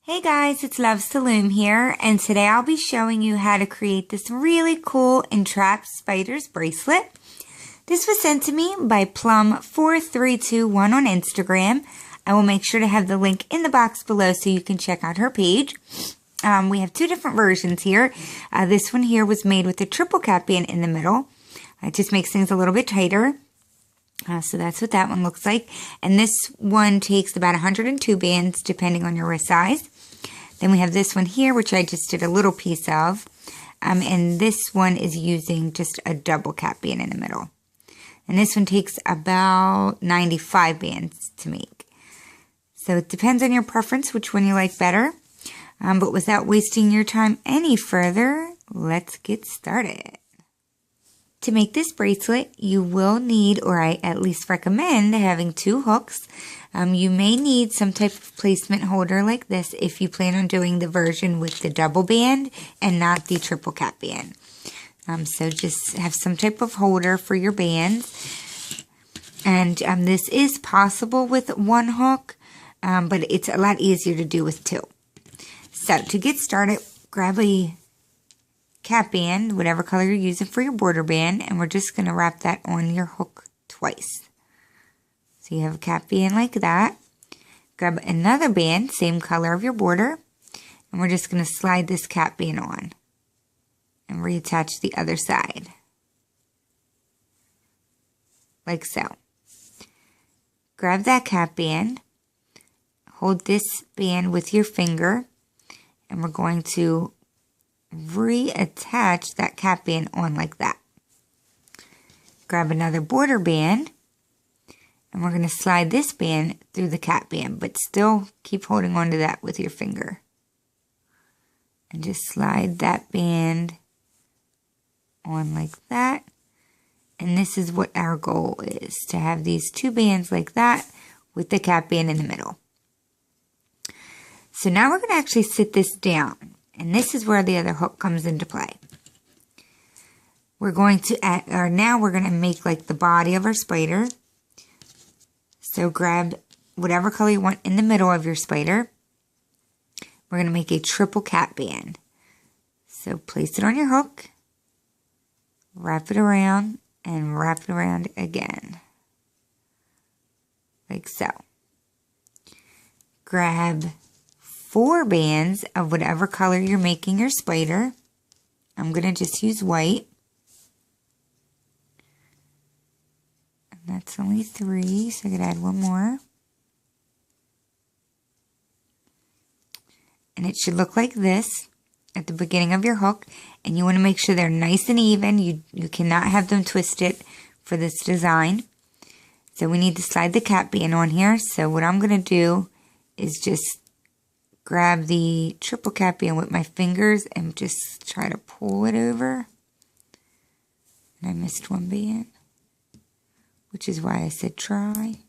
Hey guys, it's Loves to Loom here, and today I'll be showing you how to create this really cool Entrapped Spiders bracelet. This was sent to me by Plum4321 on Instagram. I will make sure to have the link in the box below so you can check out her page. We have two different versions here. This one here was made with a triple cap band in the middle. It just makes things a little bit tighter. So that's what that one looks like. And this one takes about 102 bands depending on your wrist size. Then we have this one here, which I just did a little piece of. And this one is using just a double cap band in the middle. And this one takes about 95 bands to make. So it depends on your preference, which one you like better. But without wasting your time any further, let's get started. To make this bracelet, you will need, or I at least recommend, having two hooks. You may need some type of placement holder like this if you plan on doing the version with the double band and not the triple cap band. So just have some type of holder for your bands. And this is possible with one hook, but it's a lot easier to do with two. So to get started, grab a cap band, whatever color you're using for your border band, and we're just going to wrap that on your hook twice. So you have a cap band like that. Grab another band, same color of your border, and we're just going to slide this cap band on and reattach the other side. Like so. Grab that cap band, hold this band with your finger, and we're going to reattach that cap band on like that. Grab another border band, and we're going to slide this band through the cap band, but still keep holding on to that with your finger. And just slide that band on like that. And this is what our goal is, to have these two bands like that with the cap band in the middle. So now we're going to actually sit this down. And this is where the other hook comes into play. We're going to add, or now we're going to make like the body of our spider. So grab whatever color you want in the middle of your spider. We're going to make a triple cap band. So place it on your hook, wrap it around, and wrap it around again. Like so. Grab 4 bands of whatever color you're making your spider. I'm going to just use white. And that's only 3, so I could add one more. And it should look like this at the beginning of your hook. And you want to make sure they're nice and even. You cannot have them twisted for this design. So we need to slide the cap band on here. So what I'm going to do is just grab the triple cap band with my fingers and just try to pull it over. And I missed one band, which is why I said try.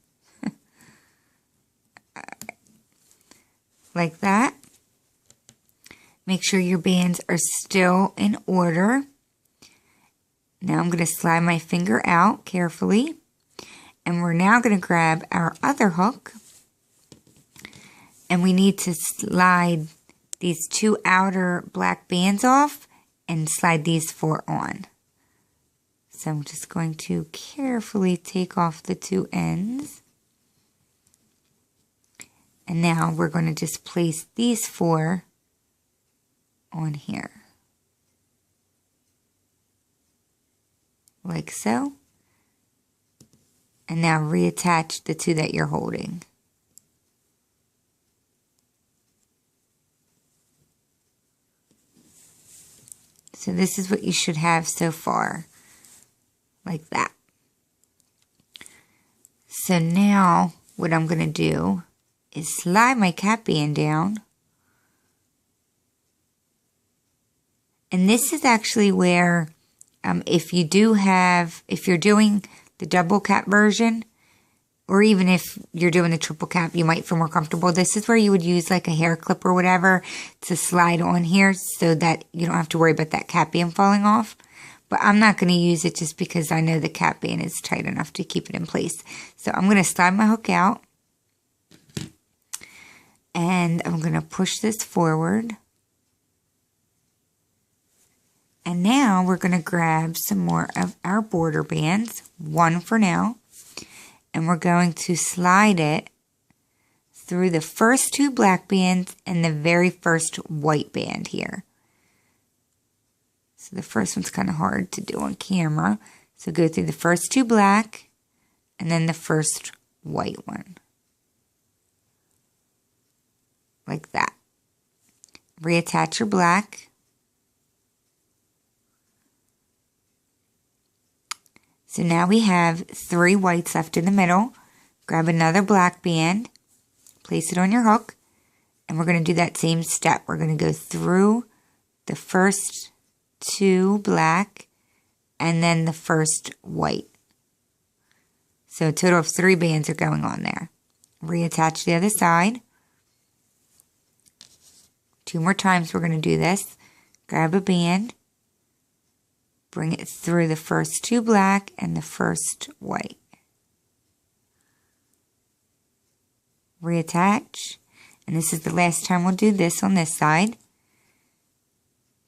Like that. Make sure your bands are still in order. Now I'm going to slide my finger out carefully. And we're now going to grab our other hook. And we need to slide these 2 outer black bands off and slide these 4 on. So I'm just going to carefully take off the 2 ends. And now we're going to just place these 4 on here. Like so. And now reattach the 2 that you're holding. So this is what you should have so far, like that. So now what I'm going to do is slide my cap band down. And this is actually where, if you're doing the double cap version, or even if you're doing the triple cap, you might feel more comfortable. This is where you would use like a hair clip or whatever to slide on here so that you don't have to worry about that cap band falling off. But I'm not going to use it just because I know the cap band is tight enough to keep it in place. So I'm going to slide my hook out. And I'm going to push this forward. And now we're going to grab some more of our border bands, one for now, and we're going to slide it through the first two black bands and the very first white band here. So the first one's kind of hard to do on camera. So go through the first two black and then the first white one. Like that. Reattach your black. So now we have 3 whites left in the middle. Grab another black band, place it on your hook, and we're going to do that same step. We're going to go through the first 2 black and then the first white. So a total of 3 bands are going on there. Reattach the other side. 2 more times we're going to do this. Grab a band. Bring it through the first 2 black and the first white. Reattach. And this is the last time we'll do this on this side.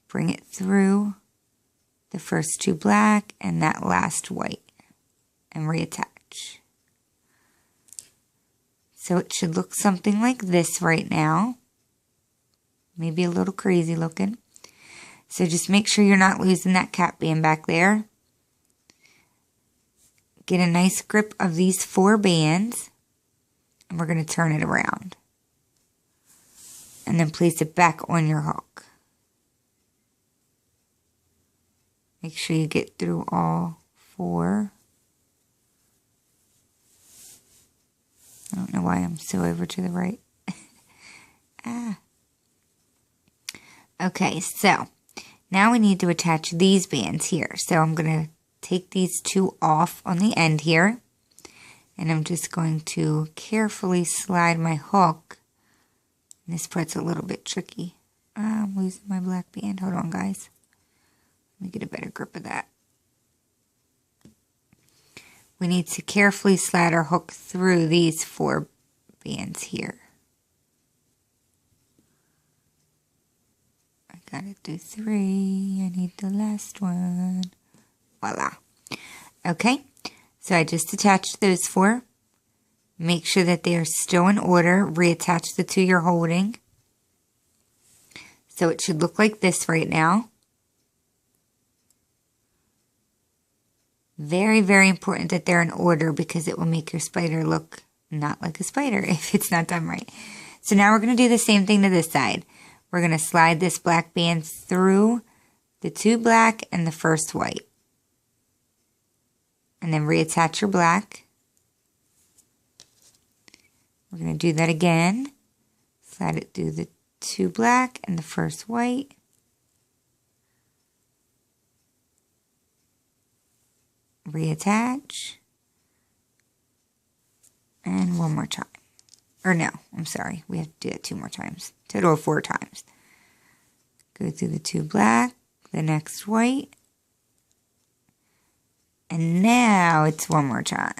Bring it through the first 2 black and that last white. And reattach. So it should look something like this right now. Maybe a little crazy looking. So just make sure you're not losing that cap band back there. Get a nice grip of these 4 bands. And we're going to turn it around. And then place it back on your hook. Make sure you get through all 4. I don't know why I'm so over to the right. Okay, so now we need to attach these bands here. So I'm going to take these 2 off on the end here. And I'm just going to carefully slide my hook. And this part's a little bit tricky. I'm losing my black band. Hold on, guys. Let me get a better grip of that. We need to carefully slide our hook through these 4 bands here. I got it through 3. I need the last one. Voila. Okay, so I just attached those 4. Make sure that they are still in order. Reattach the 2 you're holding. So it should look like this right now. Very, very important that they're in order because it will make your spider look not like a spider if it's not done right. So now we're going to do the same thing to this side. We're going to slide this black band through the 2 black and the first white. And then reattach your black. We're going to do that again. Slide it through the 2 black and the first white. Reattach. And one more time. Or no, I'm sorry. We have to do it 2 more times. Total of 4 times. Go through the 2 black, the next white. And now it's 1 more time.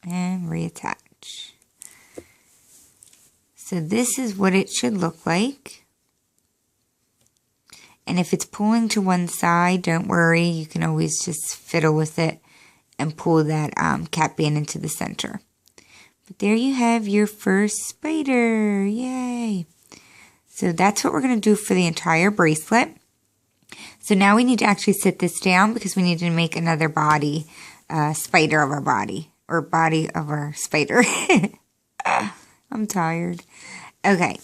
And reattach. So this is what it should look like. And if it's pulling to one side, don't worry. You can always just fiddle with it and pull that cap band into the center. But there you have your first spider. Yay! So that's what we're going to do for the entire bracelet. So now we need to actually sit this down because we need to make another body, spider of our body. Or body of our spider. I'm tired. Okay,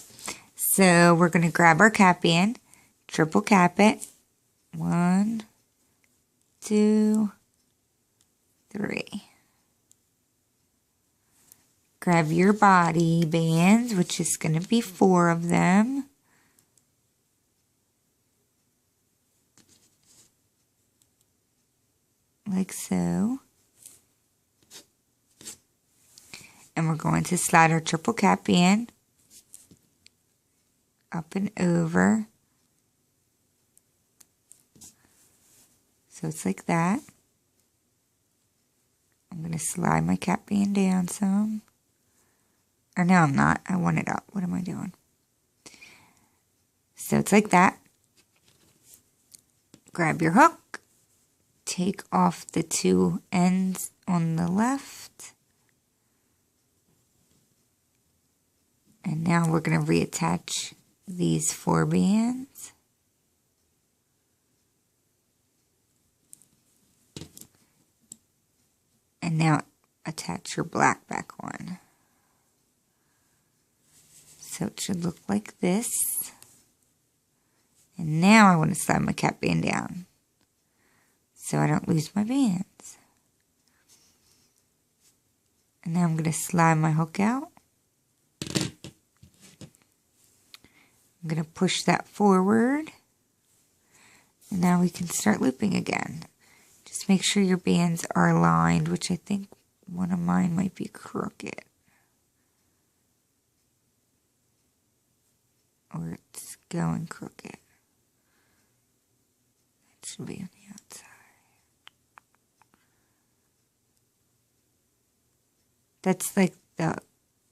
so we're going to grab our cap band. Triple cap it. 1, 2, 3. Grab your body bands, which is going to be 4 of them. Like so. And we're going to slide our triple cap band up and over. So it's like that. I'm going to slide my cap band down some. Or no, I'm not. I want it up. What am I doing? So it's like that. Grab your hook. Take off the two ends on the left. And now we're going to reattach these 4 bands. And now attach your black back on. So it should look like this. And now I want to slide my cap band down so I don't lose my bands. And now I'm going to slide my hook out. I'm going to push that forward. And now we can start looping again. Just make sure your bands are aligned, which I think one of mine might be crooked. Or it's going crooked. It should be on the outside. That's like the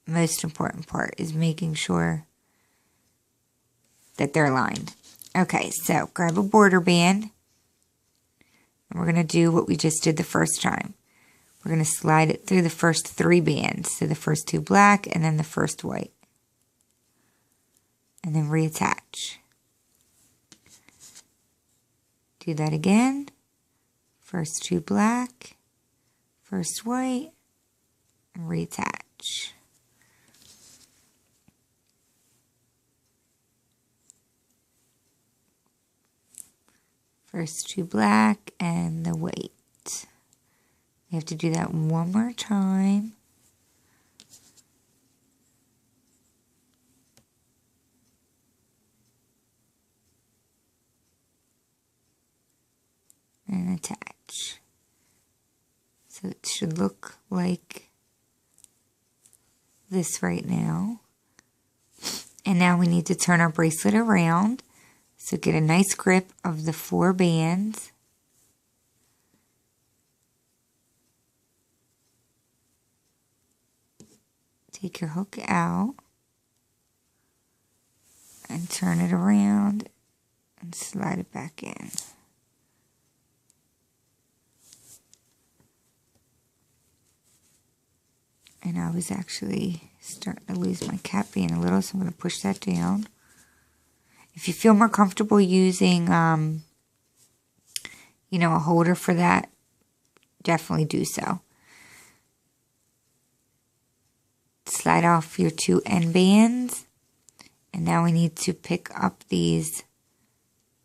most important part, is making sure that they're aligned. Okay, so grab a border band. And we're going to do what we just did the first time. We're going to slide it through the first 3 bands. So the first 2 black and then the first white. And then reattach. Do that again. First 2 black, first white, and reattach. First 2 black and the white. You have to do that one more time. And attach. So it should look like this right now. And now we need to turn our bracelet around. So get a nice grip of the 4 bands. Take your hook out and turn it around and slide it back in. And I was actually starting to lose my cap band a little, so I'm going to push that down. If you feel more comfortable using, a holder for that, definitely do so. Slide off your 2 end bands. And now we need to pick up these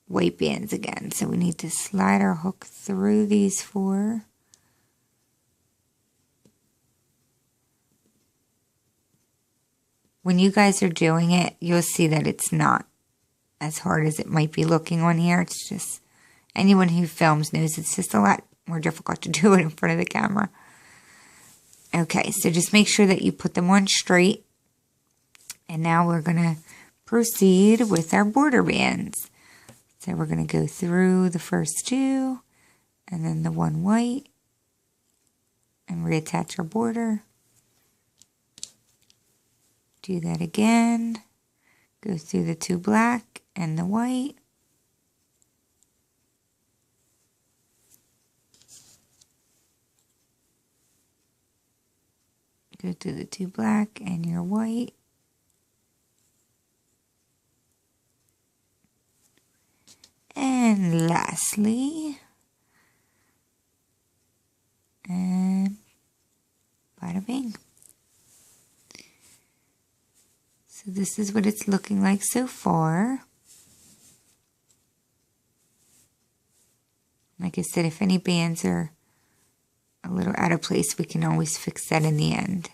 white bands again. So we need to slide our hook through these 4. When you guys are doing it, you'll see that it's not as hard as it might be looking on here. It's just, anyone who films knows it's just a lot more difficult to do it in front of the camera. Okay, so just make sure that you put them on straight. And now we're going to proceed with our border bands. So we're going to go through the first 2, and then the 1 white, and reattach our border. Do that again. Go through the 2 black and the white. Go through the 2 black and your white. And lastly, and bada bing. So this is what it's looking like so far. Like I said, if any bands are a little out of place, we can always fix that in the end.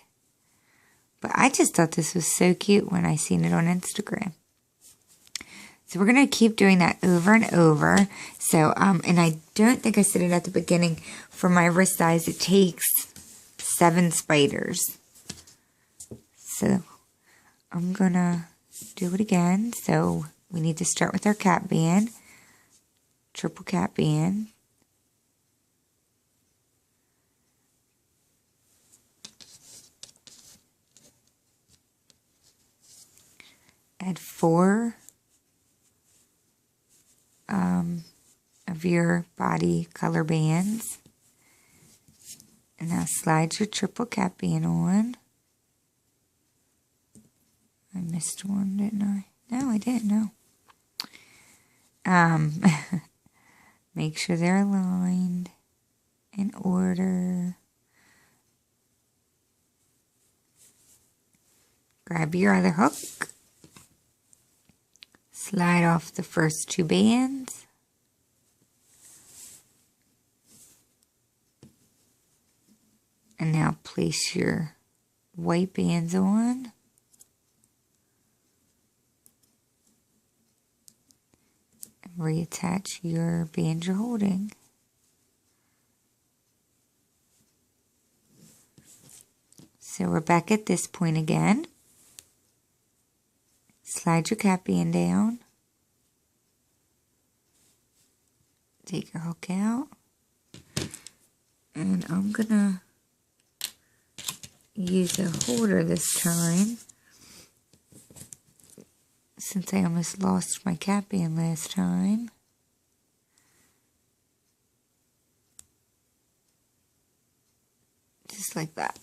But I just thought this was so cute when I seen it on Instagram. So we're going to keep doing that over and over. So, and I don't think I said it at the beginning, for my wrist size, it takes 7 spiders. So I'm going to do it again. So we need to start with our cap band, triple cap band. add 4 of your body color bands. And now slide your triple cap band on. I missed one, didn't I? No, I didn't, no. Make sure they're aligned in order. Grab your other hook. Slide off the first 2 bands. And now place your white bands on. And reattach your band you're holding. So we're back at this point again. Slide your cap band down. Take your hook out. And I'm gonna use a holder this time, since I almost lost my cap band last time. Just like that.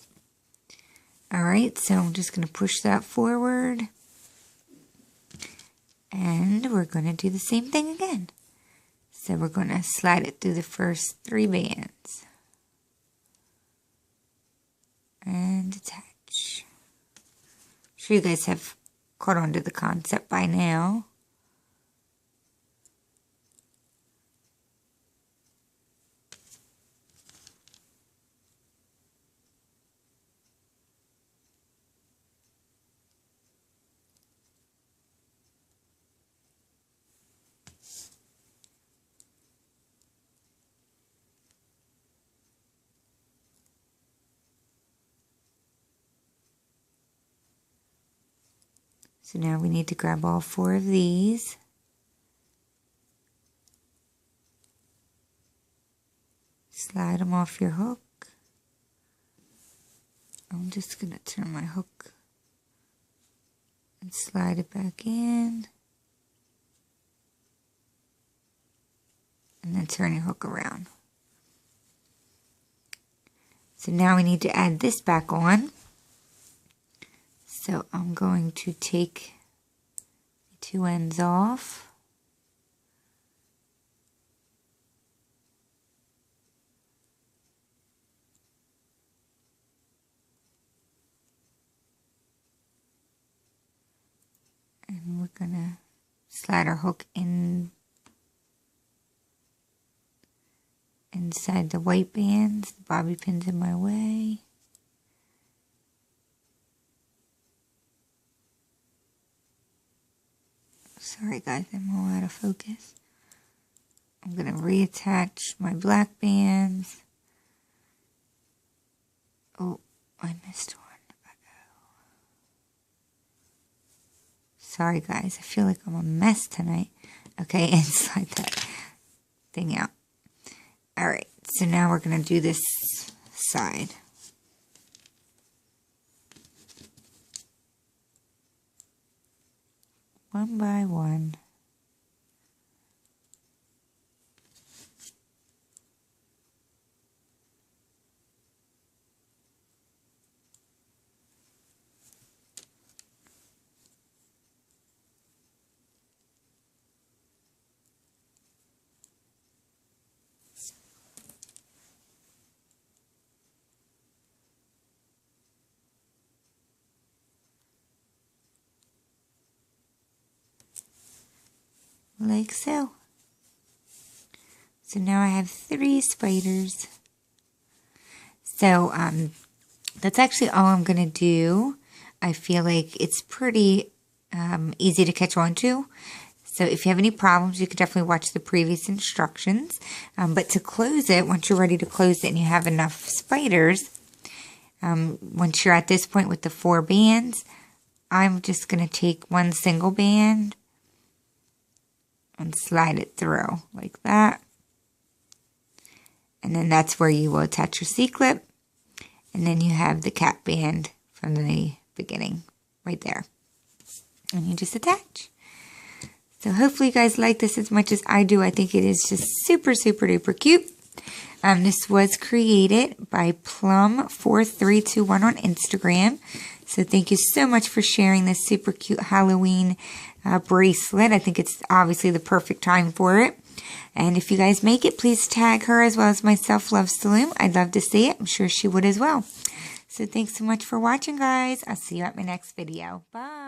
Alright, so I'm just going to push that forward. And we're going to do the same thing again. So we're going to slide it through the first 3 bands. And attach. I'm sure you guys have caught on to the concept by now. So now we need to grab all 4 of these. Slide them off your hook. I'm just going to turn my hook and slide it back in. And then turn your hook around. So now we need to add this back on. So I'm going to take the 2 ends off. And we're going to slide our hook in inside the white bands. The bobby pin's in my way. Sorry guys, I'm all out of focus. I'm going to reattach my black bands. Oh, I missed one. Sorry guys, I feel like I'm a mess tonight. Okay, and slide that thing out. Alright, so now we're going to do this side. One by one. Like so. So now I have 3 spiders. So that's actually all I'm going to do. I feel like it's pretty easy to catch on to. So if you have any problems, you could definitely watch the previous instructions. But to close it, once you're ready to close it and you have enough spiders, once you're at this point with the 4 bands, I'm just going to take one single band and slide it through like that. And then that's where you will attach your C-clip. And then you have the cap band from the beginning right there. and you just attach. So hopefully you guys like this as much as I do. I think it is just super, super duper cute. This was created by Plum4321 on Instagram. So thank you so much for sharing this super cute Halloween bracelet. I think it's obviously the perfect time for it. And if you guys make it, please tag her as well as myself, Loves to Loom. I'd love to see it. I'm sure she would as well. So thanks so much for watching, guys. I'll see you at my next video. Bye.